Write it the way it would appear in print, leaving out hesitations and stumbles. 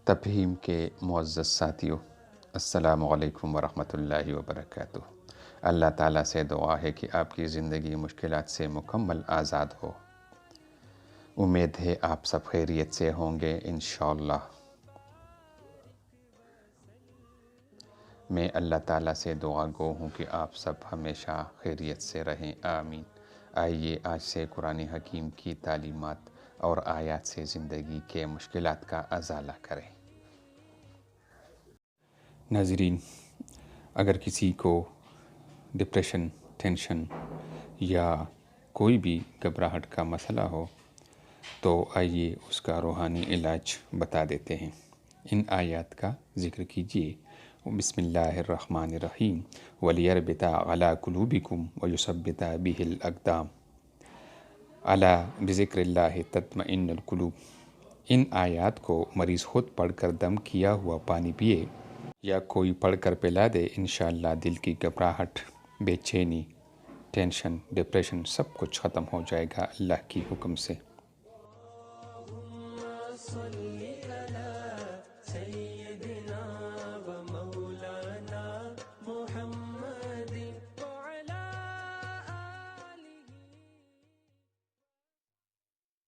تفہیم کے معزز ساتھیوں، السلام علیکم ورحمۃ اللہ وبرکاتہ۔ اللہ تعالیٰ سے دعا ہے کہ آپ کی زندگی مشکلات سے مکمل آزاد ہو۔ امید ہے آپ سب خیریت سے ہوں گے انشاءاللہ۔ میں اللہ تعالیٰ سے دعا گو ہوں کہ آپ سب ہمیشہ خیریت سے رہیں، آمین۔ آئیے آج سے قرآن حکیم کی تعلیمات اور آیات سے زندگی کے مشکلات کا ازالہ کریں۔ ناظرین، اگر کسی کو ڈپریشن، ٹینشن یا کوئی بھی گھبراہٹ کا مسئلہ ہو تو آئیے اس کا روحانی علاج بتا دیتے ہیں۔ ان آیات کا ذکر کیجئے۔ بسم اللہ الرحمن الرحیم وَلِيَرْبِطَ عَلَىٰ قُلُوبِكُمْ وَيُثَبِّتَ بِهِ الْأَقْدَامَ أَلَا بِذِكْرِ اللَّهِ تَطْمَئِنُّ الْقُلُوبُ۔ ان آیات کو مریض خود پڑھ کر دم کیا ہوا پانی پیے یا کوئی پڑھ کر پلا دے، انشاءاللہ دل کی گھبراہٹ، بے چینی، ٹینشن، ڈپریشن سب کچھ ختم ہو جائے گا اللہ کی حکم سے۔